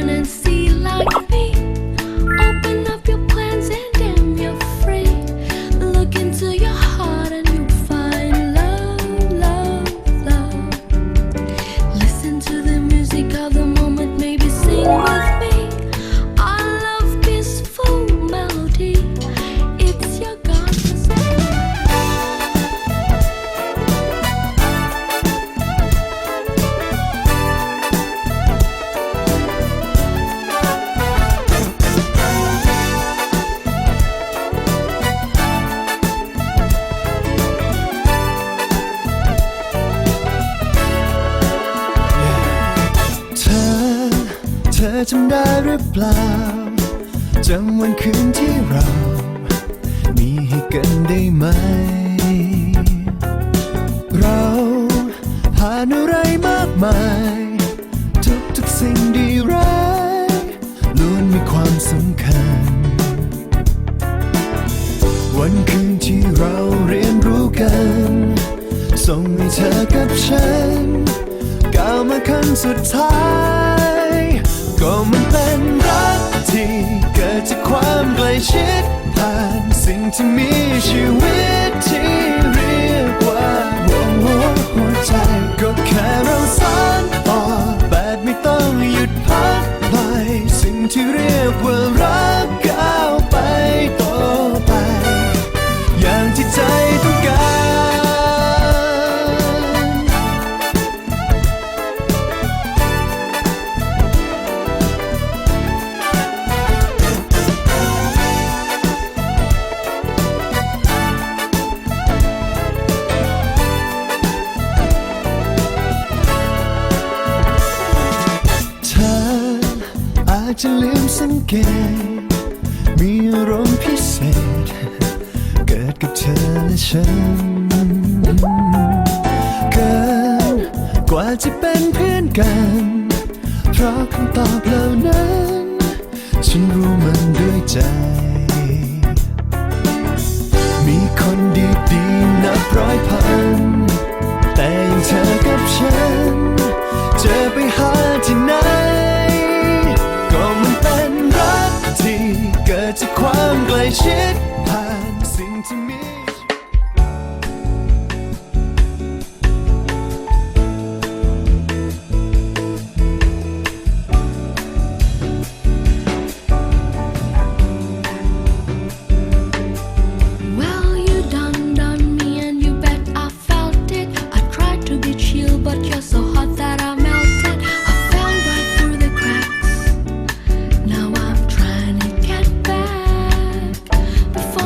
and see like me. Open up your plans and damn you're free. Look into your heart and you'll find love, love, love. Listen to the music of the moment, maybe sing with me. I love peaceful melody. It's your godlessเธอจำได้หรือเปล่าจำวันคืนที่เรามีให้กันได้ไหมเราผ่านอะไรมากมายทุกสิ่งดีร้ายล้วนมีความสำคัญวันคืนที่เราเรียนรู้กันส่งให้เธอกับฉันก้าวมาขั้นสุดท้ายก็มันเป็นรักที่เกิดจากความใกล้ชิดผ่านสิ่งที่มีชีวิตที่เรียกว่าหัวใจก็แค่เราสานต่อแบบไม่ต้องหยุดพักปล่อยสิ่งที่เรียกว่ารักก้าวไปต่อไปอย่างที่ใจต้องการอาจจะลืมสังเกตมีอารมณ์พิเศษเกิดกับเธอและฉันเกินกว่าจะเป็นเพื่อนกันเพราะคำตอบเหล่านั้นฉันรู้มันด้วยใจมีคนดีๆนับร้อยพันแต่อย่างเธอกับฉันจะไปหาที่ไหนก็มันเป็นรักที่เกิดจากความใกล้ชิดผ่านสิ่งที่มีbefore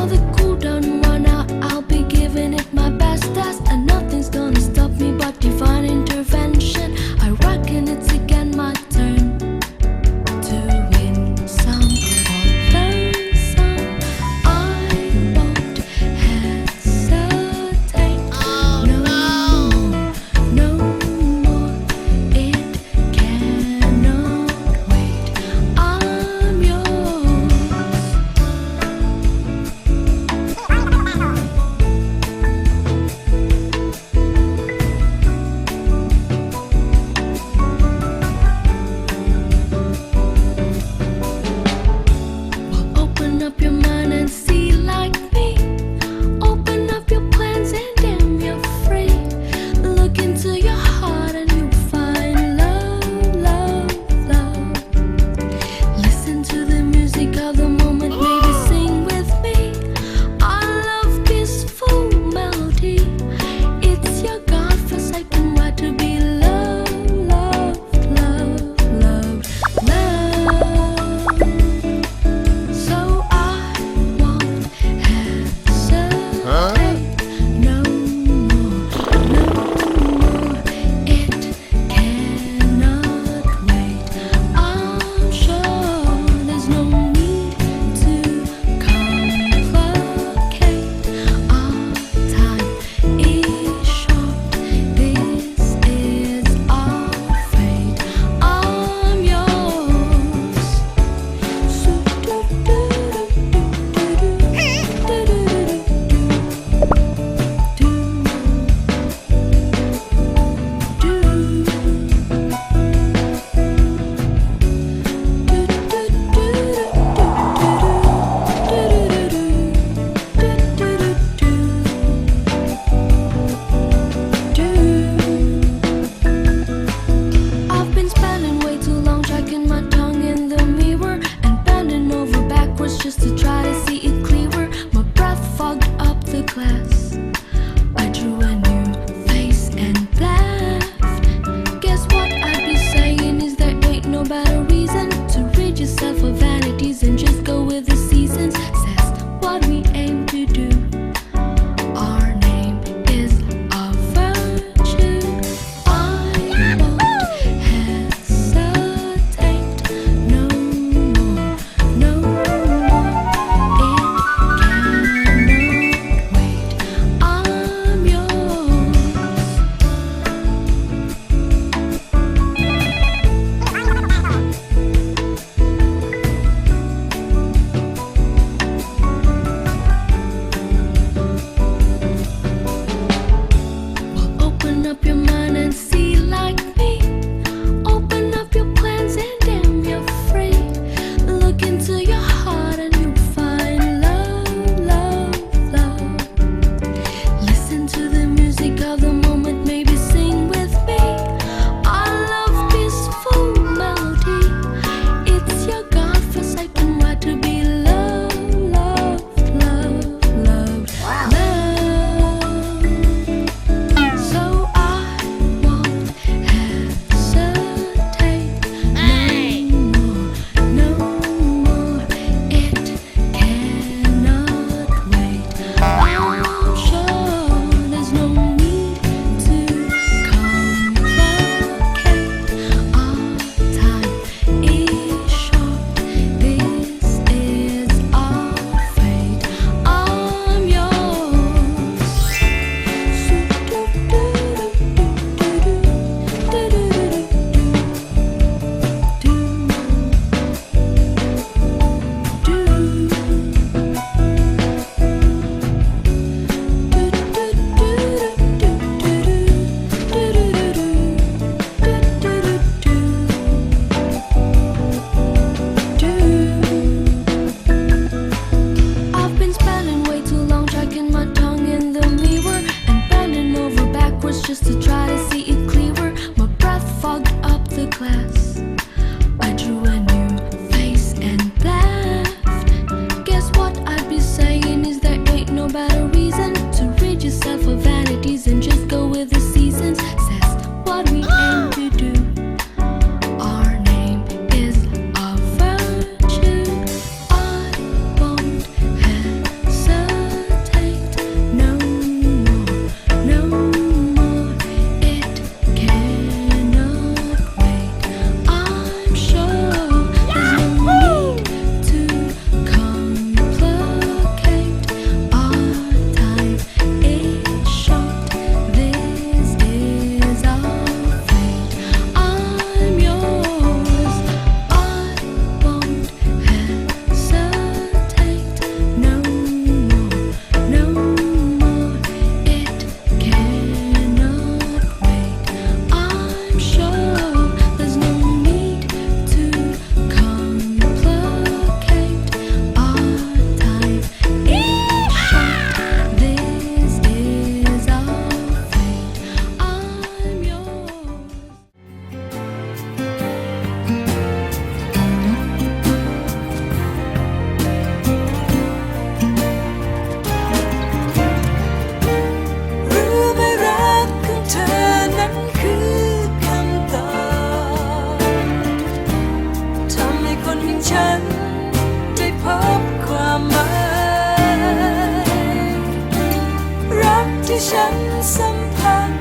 ฉันสัมผัส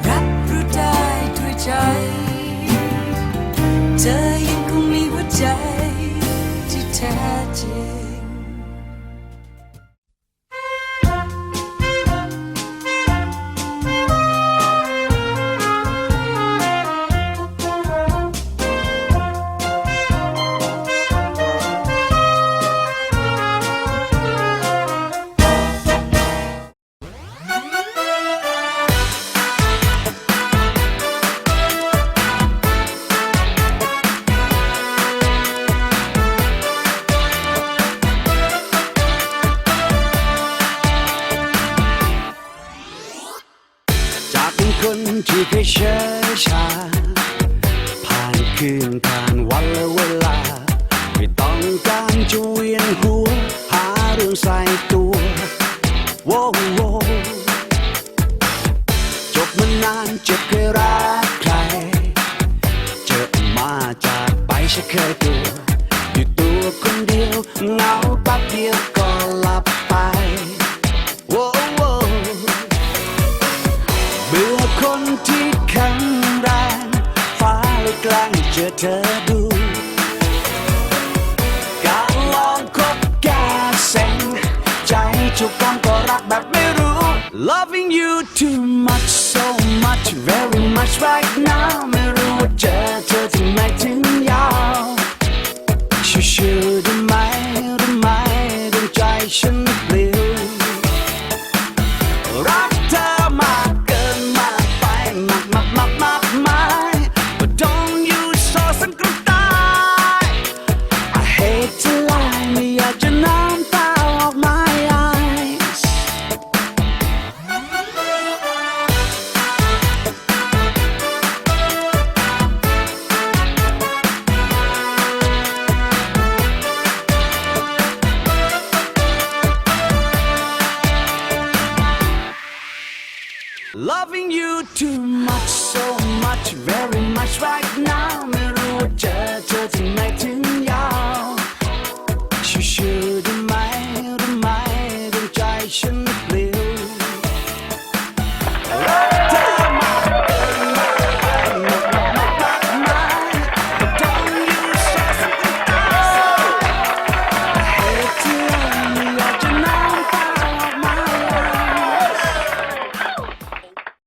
รับรู้ได้ด้วยใจเธอยังคงมีหัวใจที่แท้จริงคนที่เคยเชื่อชาผ่านคืนผ่านวันและเวลาไม่ต้องการจะเวียนหัวหาเรื่องใส่ตัวโว้โวจบมานานเจ็บเคยรักใครเจอมาจากไปฉันเคยตัวอยู่ตัวคนเดียวเหงาแป๊บเดียวก็หลับไปโว้โวเบื่อคนที่แข็งแรงฟ้าเลยแกล้งเจอเธอดูการลองคบแก้เซ็งใจทุกครั้งก็รักแบบไม่รู้ Loving you too much so much very much right now ไม่รู้ว่าเจอเธอที่ไหนถึงยาวชิวๆได้ไหมดวงใจฉันปลิวรักเธอมากเกินมากไปมากBut don't you so สันก็ตาย I hate to lie ไม่อยากจะน้ำตาออก my eyes Loving you too much so much very much right